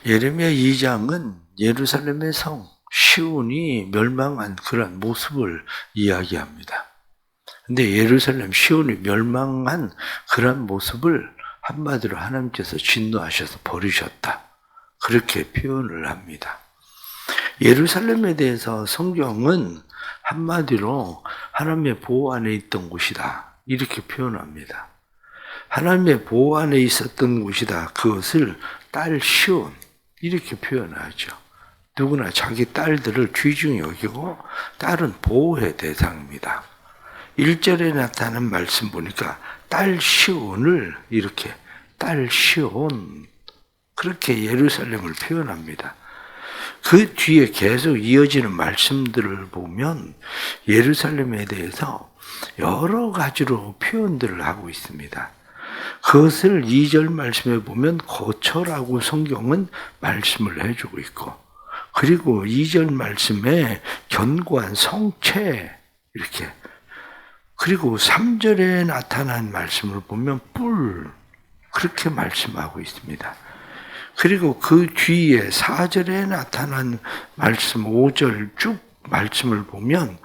예레미야 2장은 예루살렘의 성 시온이 멸망한 그런 모습을 이야기합니다. 근데 예루살렘 시온이 멸망한 그런 모습을 한마디로 하나님께서 진노하셔서 버리셨다. 그렇게 표현을 합니다. 예루살렘에 대해서 성경은 한마디로 하나님의 보호 안에 있던 곳이다. 이렇게 표현합니다. 하나님의 보호 안에 있었던 곳이다. 그것을 딸 시온 이렇게 표현하죠. 누구나 자기 딸들을 귀중히 여기고 딸은 보호의 대상입니다. 1절에 나타난 말씀 보니까 딸 시온을 이렇게 딸 시온 그렇게 예루살렘을 표현합니다. 그 뒤에 계속 이어지는 말씀들을 보면 예루살렘에 대해서 여러 가지로 표현들을 하고 있습니다. 그것을 2절 말씀에 보면 거처라고 성경은 말씀을 해주고 있고, 그리고 2절 말씀에 견고한 성체 이렇게, 그리고 3절에 나타난 말씀을 보면 뿔 그렇게 말씀하고 있습니다. 그리고 그 뒤에 4절에 나타난 말씀 5절 쭉 말씀을 보면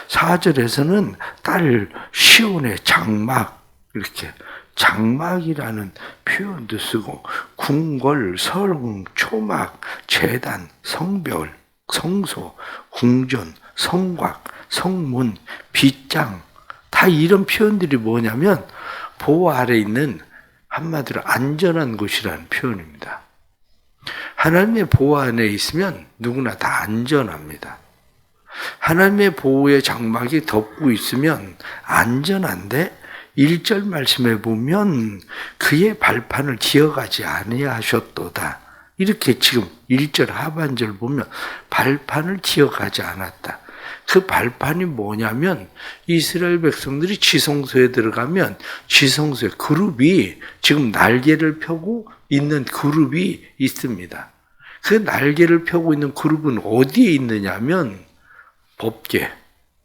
4절에서는 딸 시온의 장막 이렇게 장막이라는 표현도 쓰고 궁궐, 성, 초막, 제단, 성별, 성소, 궁전, 성곽, 성문, 빗장 다 이런 표현들이 뭐냐면 보호 아래 있는 한마디로 안전한 곳이라는 표현입니다. 하나님의 보호 안에 있으면 누구나 다 안전합니다. 하나님의 보호의 장막이 덮고 있으면 안전한데 1절 말씀에 보면 그의 발판을 기어가지 아니하셨도다. 이렇게 지금 1절 하반절 보면 발판을 기어가지 않았다. 그 발판이 뭐냐면 이스라엘 백성들이 지성소에 들어가면 지성소에 그룹이 지금 날개를 펴고 있는 그룹이 있습니다. 그 날개를 펴고 있는 그룹은 어디에 있느냐면 법궤,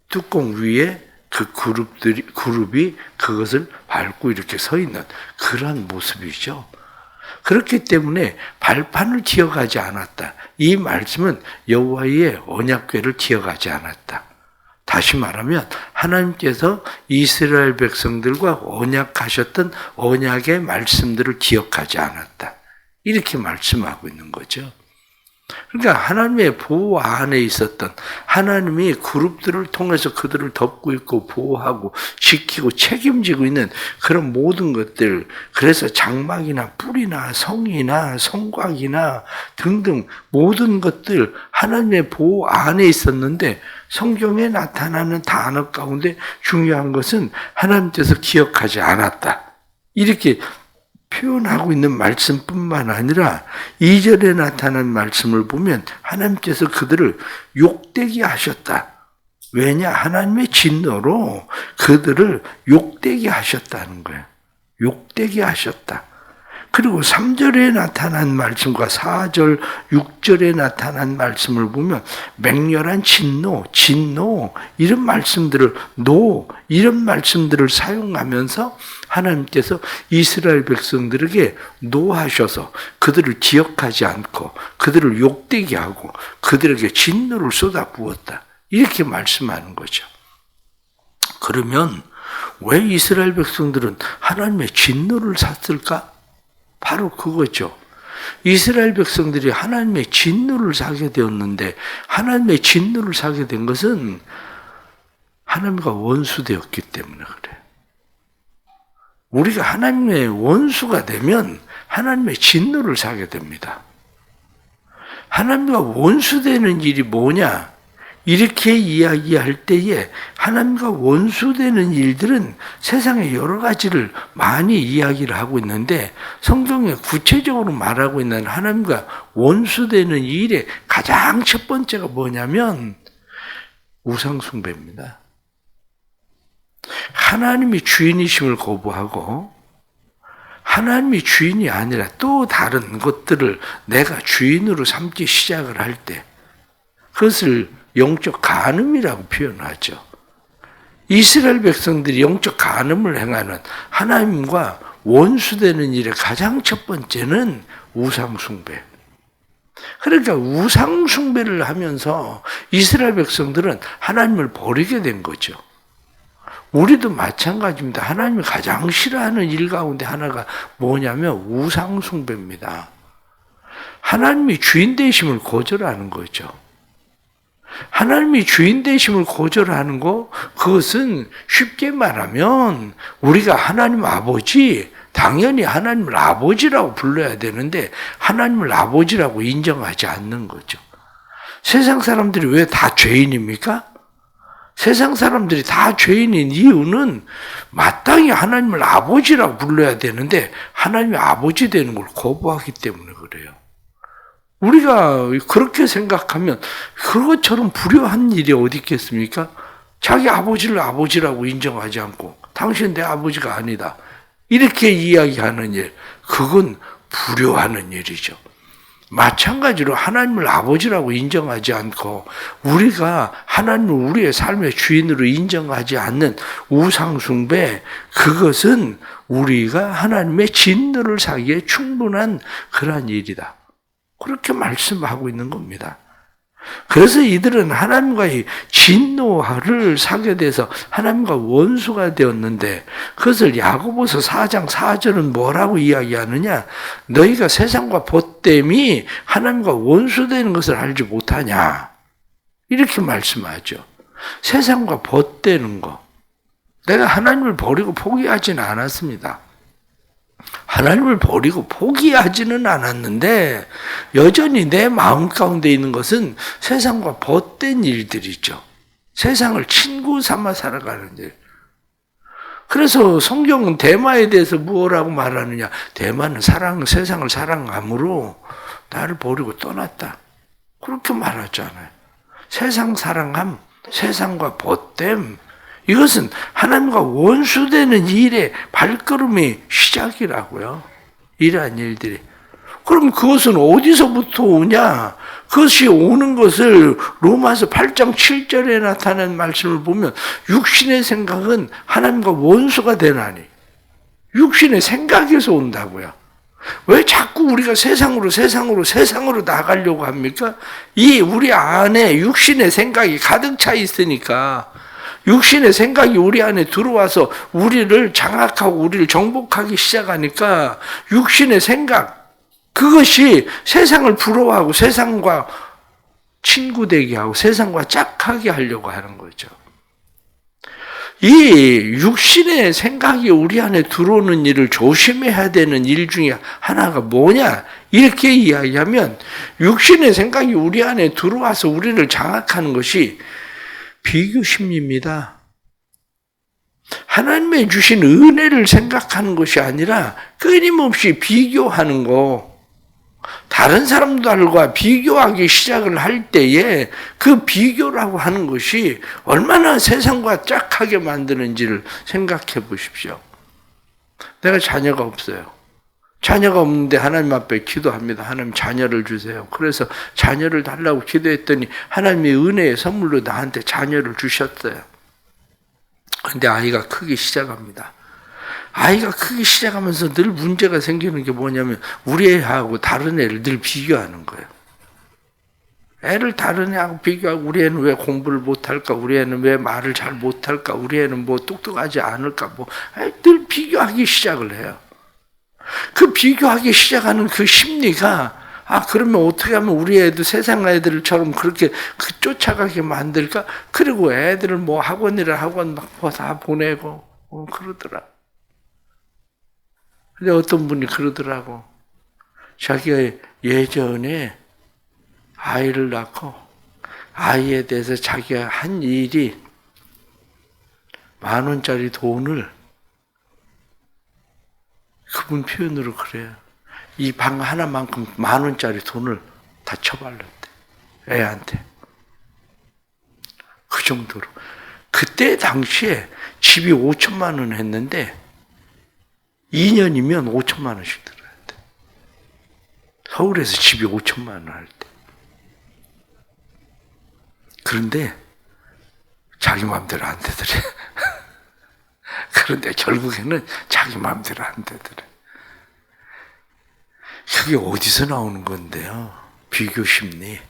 뚜껑 위에 그 그룹이 그것을 밟고 이렇게 서 있는 그런 모습이죠. 그렇기 때문에 발판을 기어가지 않았다. 이 말씀은 여호와의 언약궤를 기어가지 않았다. 다시 말하면 하나님께서 이스라엘 백성들과 언약하셨던 언약의 말씀들을 기억하지 않았다. 이렇게 말씀하고 있는 거죠. 그러니까 하나님의 보호 안에 있었던 하나님이 그룹들을 통해서 그들을 덮고 있고 보호하고 지키고 책임지고 있는 그런 모든 것들, 그래서 장막이나 뿔이나 성이나 성곽이나 등등 모든 것들 하나님의 보호 안에 있었는데 성경에 나타나는 단어 가운데 중요한 것은 하나님께서 기억하지 않았다. 이렇게 표현하고 있는 말씀뿐만 아니라 2절에 나타난 말씀을 보면 하나님께서 그들을 욕되게 하셨다. 왜냐? 하나님의 진노로 그들을 욕되게 하셨다는 거예요. 욕되게 하셨다. 그리고 3절에 나타난 말씀과 4절, 6절에 나타난 말씀을 보면 맹렬한 진노 이런 말씀들을 이런 말씀들을 사용하면서 하나님께서 이스라엘 백성들에게 노하셔서 그들을 기억하지 않고 그들을 욕되게 하고 그들에게 진노를 쏟아부었다. 이렇게 말씀하는 거죠. 그러면 왜 이스라엘 백성들은 하나님의 진노를 샀을까? 바로 그거죠. 이스라엘 백성들이 하나님의 진노를 사게 되었는데 하나님의 진노를 사게 된 것은 하나님과 원수되었기 때문에 그래요. 우리가 하나님의 원수가 되면 하나님의 진노를 사게 됩니다. 하나님과 원수되는 일이 뭐냐? 이렇게 이야기할 때에 하나님과 원수되는 일들은 세상에 여러 가지를 많이 이야기를 하고 있는데 성경에 구체적으로 말하고 있는 하나님과 원수되는 일의 가장 첫 번째가 뭐냐면 우상숭배입니다. 하나님이 주인이심을 거부하고 하나님이 주인이 아니라 또 다른 것들을 내가 주인으로 삼기 시작을 할 때 그것을 영적 간음이라고 표현하죠. 이스라엘 백성들이 영적 간음을 행하는 하나님과 원수되는 일의 가장 첫 번째는 우상 숭배. 그러니까 우상 숭배를 하면서 이스라엘 백성들은 하나님을 버리게 된 거죠. 우리도 마찬가지입니다. 하나님이 가장 싫어하는 일 가운데 하나가 뭐냐면 우상 숭배입니다. 하나님이 주인 되심을 거절하는 거죠. 하나님이 주인 되심을 거절하는 거, 그것은 쉽게 말하면 우리가 하나님 아버지, 당연히 하나님을 아버지라고 불러야 되는데 하나님을 아버지라고 인정하지 않는 거죠. 세상 사람들이 왜 다 죄인입니까? 세상 사람들이 다 죄인인 이유는 마땅히 하나님을 아버지라고 불러야 되는데 하나님이 아버지 되는 걸 거부하기 때문에 그래요. 우리가 그렇게 생각하면 그것처럼 불효한 일이 어디 있겠습니까? 자기 아버지를 아버지라고 인정하지 않고 당신 내 아버지가 아니다. 이렇게 이야기하는 일, 그건 불효하는 일이죠. 마찬가지로 하나님을 아버지라고 인정하지 않고 우리가 하나님을 우리의 삶의 주인으로 인정하지 않는 우상숭배, 그것은 우리가 하나님의 진노를 사기에 충분한 그러한 일이다. 그렇게 말씀하고 있는 겁니다. 그래서 이들은 하나님과의 진노를 사게 돼서 하나님과 원수가 되었는데, 그것을 야고보서 4장 4절은 뭐라고 이야기하느냐? 너희가 세상과 벗됨이 하나님과 원수되는 것을 알지 못하냐? 이렇게 말씀하죠. 세상과 벗되는 거. 내가 하나님을 버리고 포기하지는 않았습니다. 하나님을 버리고 포기하지는 않았는데 여전히 내 마음 가운데 있는 것은 세상과 벗된 일들이죠. 세상을 친구 삼아 살아가는 일. 그래서 성경은 대마에 대해서 무엇라고 말하느냐? 대마는 세상을 사랑함으로 나를 버리고 떠났다. 그렇게 말하잖아요. 세상 사랑함, 세상과 벗됨, 이것은 하나님과 원수되는 일의 발걸음의 시작이라고요. 이러한 일들이. 그럼 그것은 어디서부터 오냐? 그것이 오는 것을 로마서 8장 7절에 나타난 말씀을 보면 육신의 생각은 하나님과 원수가 되나니. 육신의 생각에서 온다고요. 왜 자꾸 우리가 세상으로 나가려고 합니까? 이 우리 안에 육신의 생각이 가득 차 있으니까, 육신의 생각이 우리 안에 들어와서 우리를 장악하고 우리를 정복하기 시작하니까 육신의 생각, 그것이 세상을 부러워하고 세상과 친구되게 하고 세상과 짝하게 하려고 하는 거죠. 이 육신의 생각이 우리 안에 들어오는 일을 조심해야 되는 일 중에 하나가 뭐냐? 이렇게 이야기하면 육신의 생각이 우리 안에 들어와서 우리를 장악하는 것이 비교 심리입니다. 하나님의 주신 은혜를 생각하는 것이 아니라 끊임없이 비교하는 거. 다른 사람들과 비교하기 시작을 할 때에 그 비교라고 하는 것이 얼마나 세상과 짝하게 만드는지를 생각해 보십시오. 내가 자녀가 없어요. 자녀가 없는데 하나님 앞에 기도합니다. 하나님 자녀를 주세요. 그래서 자녀를 달라고 기도했더니 하나님의 은혜의 선물로 나한테 자녀를 주셨어요. 그런데 아이가 크기 시작합니다. 아이가 크기 시작하면서 늘 문제가 생기는 게 뭐냐면 우리 애하고 다른 애를 늘 비교하는 거예요. 애를 다른 애하고 비교하고 우리 애는 왜 공부를 못할까? 우리 애는 왜 말을 잘 못할까? 우리 애는 뭐 똑똑하지 않을까? 늘 비교하기 시작을 해요. 그 비교하기 시작하는 그 심리가, 그러면 어떻게 하면 우리 애도 세상 애들처럼 그렇게 쫓아가게 만들까? 그리고 애들을 뭐 학원 다 보내고 그러더라. 근데 어떤 분이 그러더라고. 자기가 예전에 아이를 낳고 아이에 대해서 자기가 한 일이 10,000원짜리 돈을, 그분 표현으로 그래요. 이 방 하나만큼 10,000원짜리 돈을 다 처발랐대. 애한테. 그 정도로. 그때 당시에 집이 5천만 원 했는데 2년이면 5천만 원씩 들어야 돼. 서울에서 집이 5천만 원 할 때. 그런데 자기 마음대로 안 되더래. 그런데 결국에는 자기 마음대로 안 되더래. 그게 어디서 나오는 건데요? 비교 심리.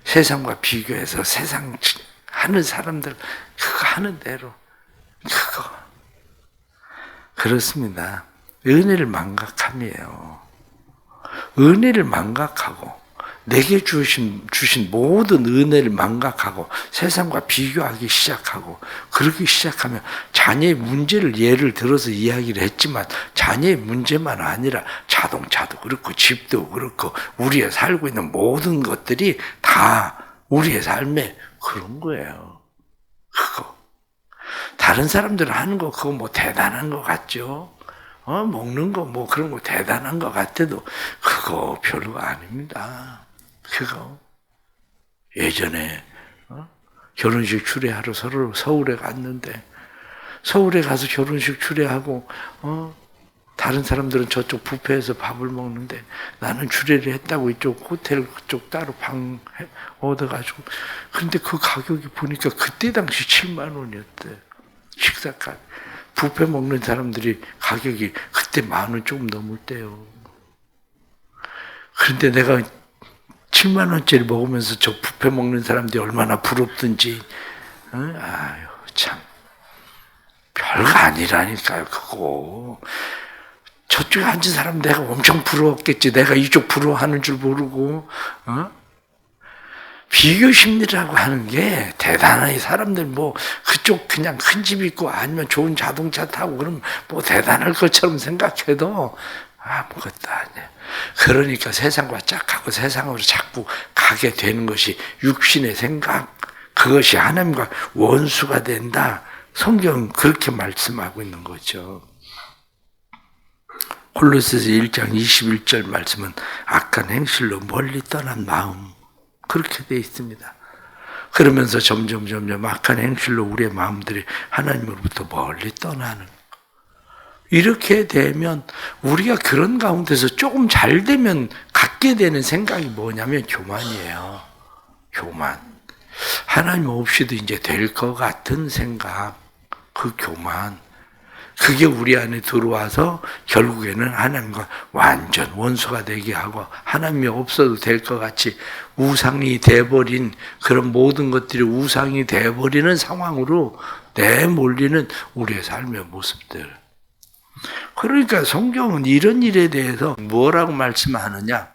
세상과 비교해서 세상 하는 사람들 그거 하는 대로 그거 그렇습니다. 은혜를 망각함이에요. 은혜를 망각하고 내게 주신 모든 은혜를 망각하고 세상과 비교하기 시작하고 그러기 시작하면 자녀의 문제를 예를 들어서 이야기를 했지만 자녀의 문제만 아니라 자동차도 그렇고 집도 그렇고 우리의 살고 있는 모든 것들이 다 우리의 삶에 그런 거예요. 그거. 다른 사람들 하는 거 그거 뭐 대단한 것 같죠? 먹는 거 뭐 그런 거 대단한 것 같아도 그거 별거 아닙니다. 그거 예전에 결혼식 추례하러 서울에 갔는데 서울에 가서 결혼식 추례하고 다른 사람들은 저쪽 뷔페에서 밥을 먹는데 나는 추례를 했다고 이쪽 호텔 그쪽 따로 방 얻어가지고 근데 그 가격이 보니까 그때 당시 7만 원이었대. 식사값. 뷔페 먹는 사람들이 가격이 그때 10,000원 조금 넘을 때요. 그런데 내가 7만 원짜리 먹으면서 저 뷔페 먹는 사람들이 얼마나 부럽든지. 아유 참 별거 아니라니까요 그거. 저쪽에 앉은 사람 내가 엄청 부러웠겠지. 내가 이쪽 부러워하는 줄 모르고. 비교 심리라고 하는 게 대단하게 사람들 뭐 그쪽 그냥 큰 집 있고 아니면 좋은 자동차 타고 그러면 뭐 대단할 것처럼 생각해도 아무것도 아니야. 그러니까 세상과 짝하고 세상으로 자꾸 가게 되는 것이 육신의 생각, 그것이 하나님과 원수가 된다. 성경은 그렇게 말씀하고 있는 거죠. 골로새서 1장 21절 말씀은 악한 행실로 멀리 떠난 마음 그렇게 되어 있습니다. 그러면서 점점 악한 행실로 우리의 마음들이 하나님으로부터 멀리 떠나는 이렇게 되면 우리가 그런 가운데서 조금 잘 되면 갖게 되는 생각이 뭐냐면 교만이에요. 교만. 하나님 없이도 이제 될 것 같은 생각, 그 교만. 그게 우리 안에 들어와서 결국에는 하나님과 완전 원수가 되게 하고 하나님이 없어도 될 것 같이 우상이 돼버린 그런 모든 것들이 우상이 돼버리는 상황으로 내몰리는 우리의 삶의 모습들. 그러니까 성경은 이런 일에 대해서 뭐라고 말씀하느냐?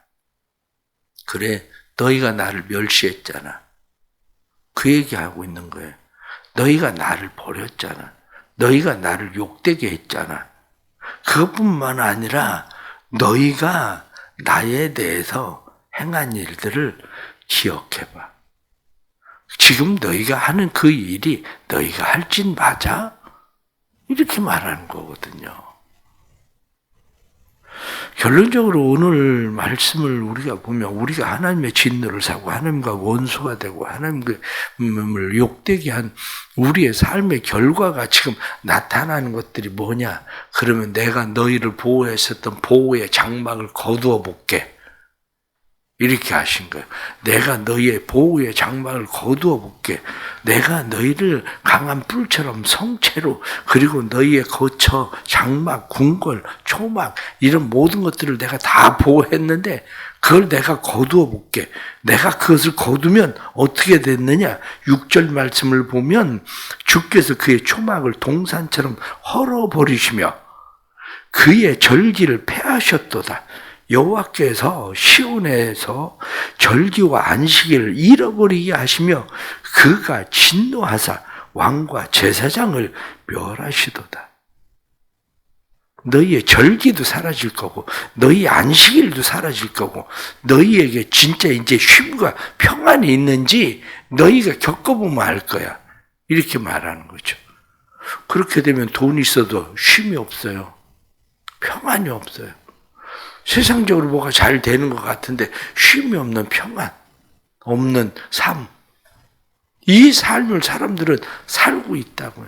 그래, 너희가 나를 멸시했잖아. 그 얘기하고 있는 거예요. 너희가 나를 버렸잖아. 너희가 나를 욕되게 했잖아. 그것뿐만 아니라 너희가 나에 대해서 행한 일들을 기억해봐. 지금 너희가 하는 그 일이 너희가 할 짓 맞아? 이렇게 말하는 거거든요. 결론적으로 오늘 말씀을 우리가 보면 우리가 하나님의 진노를 사고 하나님과 원수가 되고 하나님을 욕되게 한 우리의 삶의 결과가 지금 나타나는 것들이 뭐냐? 그러면 내가 너희를 보호했었던 보호의 장막을 거두어 볼게. 이렇게 하신 거예요. 내가 너희의 보호의 장막을 거두어 볼게. 내가 너희를 강한 뿔처럼 성체로 그리고 너희의 거처, 장막, 궁궐, 초막 이런 모든 것들을 내가 다 보호했는데 그걸 내가 거두어 볼게. 내가 그것을 거두면 어떻게 됐느냐? 6절 말씀을 보면 주께서 그의 초막을 동산처럼 헐어버리시며 그의 절기를 폐하셨도다. 여호와께서 시온에서 절기와 안식일을 잃어버리게 하시며 그가 진노하사 왕과 제사장을 멸하시도다. 너희의 절기도 사라질 거고 너희 안식일도 사라질 거고 너희에게 진짜 이제 쉼과 평안이 있는지 너희가 겪어보면 알 거야. 이렇게 말하는 거죠. 그렇게 되면 돈이 있어도 쉼이 없어요. 평안이 없어요. 세상적으로 뭐가 잘 되는 것 같은데 쉼이 없는 평안, 없는 삶. 이 삶을 사람들은 살고 있다고요.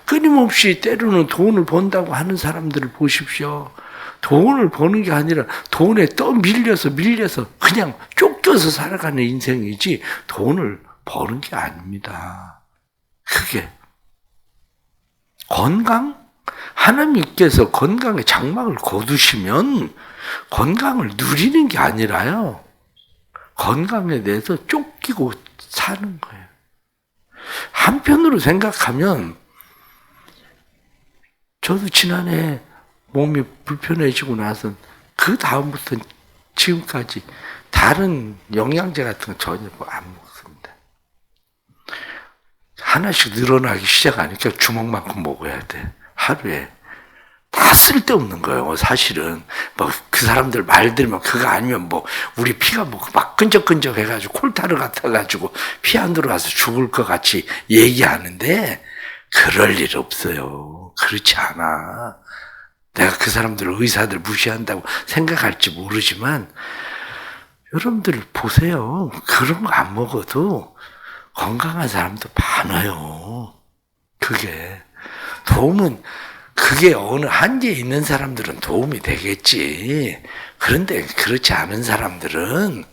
끊임없이 때로는 돈을 번다고 하는 사람들을 보십시오. 돈을 버는 게 아니라 돈에 밀려서 그냥 쫓겨서 살아가는 인생이지 돈을 버는 게 아닙니다. 그게 건강? 하나님께서 건강의 장막을 거두시면 건강을 누리는 게 아니라요. 건강에 대해서 쫓기고 사는 거예요. 한편으로 생각하면 저도 지난해 몸이 불편해지고 나서 그 다음부터 지금까지 다른 영양제 같은 거 전혀 안 먹습니다. 하나씩 늘어나기 시작하니까 주먹만큼 먹어야 돼. 하루에. 다 쓸데없는 거예요. 사실은 뭐 그 사람들 말 들으면 그거 아니면 뭐 우리 피가 뭐 막 끈적끈적 해가지고 콜타르 같아가지고 피 안 들어가서 죽을 것 같이 얘기하는데 그럴 일 없어요. 그렇지 않아. 내가 그 사람들 의사들 무시한다고 생각할지 모르지만 여러분들 보세요. 그런 거 안 먹어도 건강한 사람도 많아요. 그게 도움은 그게 어느 한계에 있는 사람들은 도움이 되겠지. 그런데 그렇지 않은 사람들은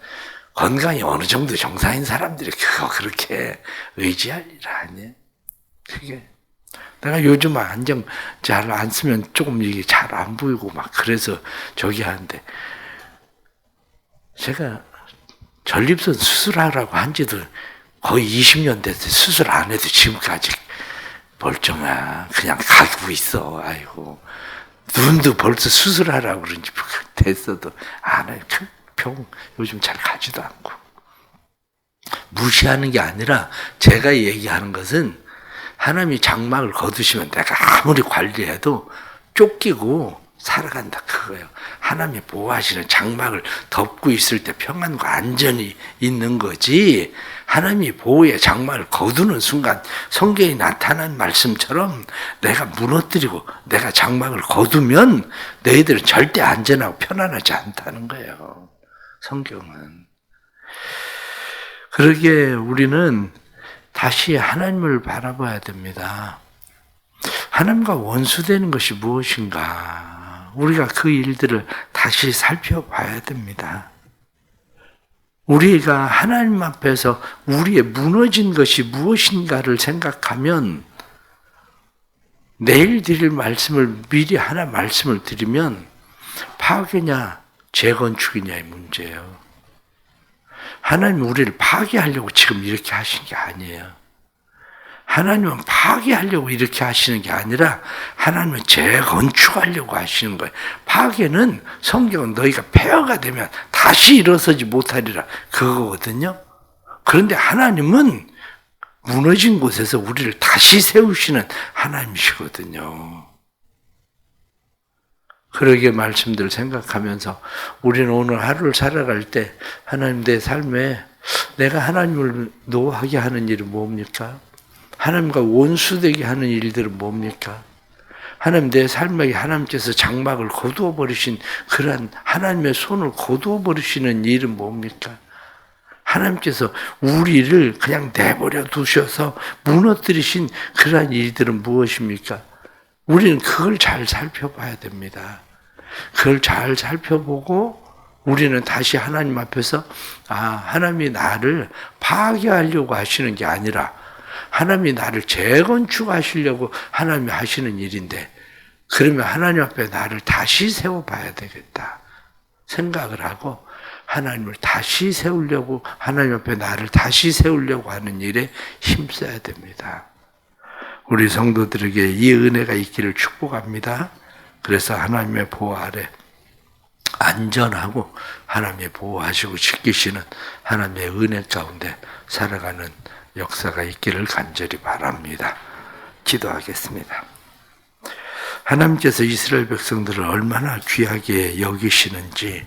건강이 어느 정도 정상인 사람들이 그거 그렇게 의지할 일 아니에요. 그게 내가 요즘 안경 잘 안 쓰면 조금 이게 잘 안 보이고 막 그래서 저기 하는데 제가 전립선 수술하라고 한 지도 거의 20년 됐어요. 수술 안 해도 지금까지 멀쩡하. 그냥 가고 있어. 아이고. 눈도 벌써 수술하라고 그런지 됐어도 안 해. 병 요즘 잘 가지도 않고. 무시하는 게 아니라 제가 얘기하는 것은 하나님이 장막을 거두시면 내가 아무리 관리해도 쫓기고 살아간다 그거예요. 하나님이 보호하시는 장막을 덮고 있을 때 평안과 안전이 있는 거지 하나님이 보호의 장막을 거두는 순간 성경에 나타난 말씀처럼 내가 무너뜨리고 내가 장막을 거두면 너희들은 절대 안전하고 편안하지 않다는 거예요. 성경은. 그러기에 우리는 다시 하나님을 바라봐야 됩니다. 하나님과 원수되는 것이 무엇인가? 우리가 그 일들을 다시 살펴봐야 됩니다. 우리가 하나님 앞에서 우리의 무너진 것이 무엇인가를 생각하면 내일 드릴 말씀을 미리 하나 말씀을 드리면 파괴냐 재건축이냐의 문제예요. 하나님은 우리를 파괴하려고 지금 이렇게 하신 게 아니에요. 하나님은 파괴하려고 이렇게 하시는 게 아니라 하나님은 재건축하려고 하시는 거예요. 파괴는 성경은 너희가 폐허가 되면 다시 일어서지 못하리라 그거거든요. 그런데 하나님은 무너진 곳에서 우리를 다시 세우시는 하나님이시거든요. 그러게 말씀들 생각하면서 우리는 오늘 하루를 살아갈 때 하나님 내 삶에 내가 하나님을 노하게 하는 일은 뭡니까? 하나님과 원수되게 하는 일들은 뭡니까? 하나님 내 삶에 하나님께서 장막을 거두어 버리신 그러한 하나님의 손을 거두어 버리시는 일은 뭡니까? 하나님께서 우리를 그냥 내버려 두셔서 무너뜨리신 그러한 일들은 무엇입니까? 우리는 그걸 잘 살펴봐야 됩니다. 그걸 잘 살펴보고 우리는 다시 하나님 앞에서 하나님이 나를 파괴하려고 하시는 게 아니라 하나님이 나를 재건축하시려고 하나님이 하시는 일인데 그러면 하나님 앞에 나를 다시 세워봐야 되겠다 생각을 하고 하나님을 다시 세우려고 하나님 앞에 나를 다시 세우려고 하는 일에 힘써야 됩니다. 우리 성도들에게 이 은혜가 있기를 축복합니다. 그래서 하나님의 보호 아래 안전하고 하나님의 보호하시고 지키시는 하나님의 은혜 가운데 살아가는 역사가 있기를 간절히 바랍니다. 기도하겠습니다. 하나님께서 이스라엘 백성들을 얼마나 귀하게 여기시는지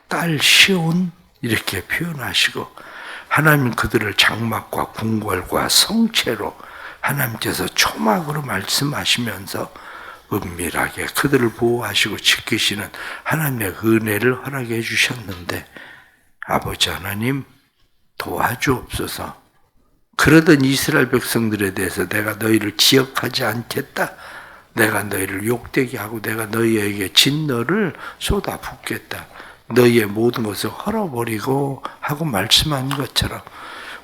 딸 시온 이렇게 표현하시고 하나님 그들을 장막과 궁궐과 성체로 하나님께서 초막으로 말씀하시면서 은밀하게 그들을 보호하시고 지키시는 하나님의 은혜를 허락해 주셨는데 아버지 하나님 도와주옵소서. 그러던 이스라엘 백성들에 대해서 내가 너희를 기억하지 않겠다. 내가 너희를 욕되게 하고 내가 너희에게 진노를 쏟아붓겠다. 너희의 모든 것을 헐어버리고 하고 말씀한 것처럼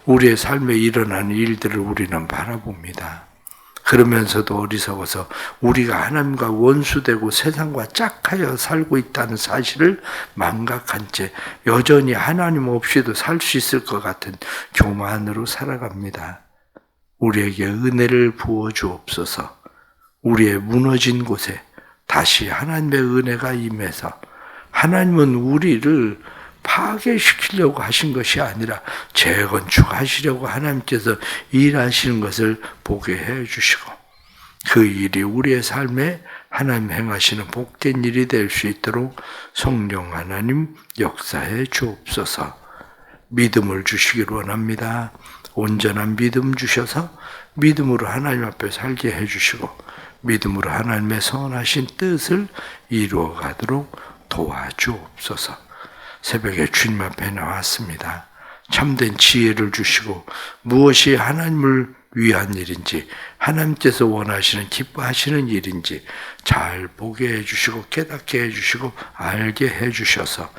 우리의 삶에 일어나는 일들을 우리는 바라봅니다. 그러면서도 어리석어서 우리가 하나님과 원수되고 세상과 짝하여 살고 있다는 사실을 망각한 채 여전히 하나님 없이도 살 수 있을 것 같은 교만으로 살아갑니다. 우리에게 은혜를 부어 주옵소서. 우리의 무너진 곳에 다시 하나님의 은혜가 임해서 하나님은 우리를 파괴시키려고 하신 것이 아니라 재건축하시려고 하나님께서 일하시는 것을 보게 해 주시고 그 일이 우리의 삶에 하나님 행하시는 복된 일이 될 수 있도록 성령 하나님 역사해 주옵소서. 믿음을 주시길 원합니다. 온전한 믿음 주셔서 믿음으로 하나님 앞에 살게 해 주시고 믿음으로 하나님의 선하신 뜻을 이루어 가도록 도와주옵소서. 새벽에 주님 앞에 나왔습니다. 참된 지혜를 주시고 무엇이 하나님을 위한 일인지 하나님께서 원하시는 기뻐하시는 일인지 잘 보게 해주시고 깨닫게 해주시고 알게 해주셔서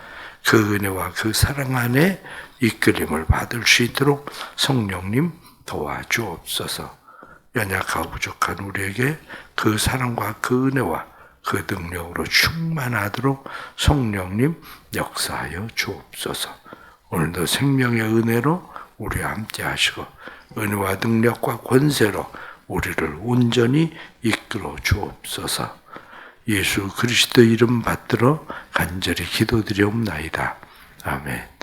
그 은혜와 그 사랑 안에 이끌림을 받을 수 있도록 성령님 도와주옵소서. 연약하고 부족한 우리에게 그 사랑과 그 은혜와 그 능력으로 충만하도록 성령님 역사하여 주옵소서. 오늘도 생명의 은혜로 우리와 함께 하시고 은혜와 능력과 권세로 우리를 온전히 이끌어 주옵소서. 예수 그리스도 이름 받들어 간절히 기도드리옵나이다. 아멘.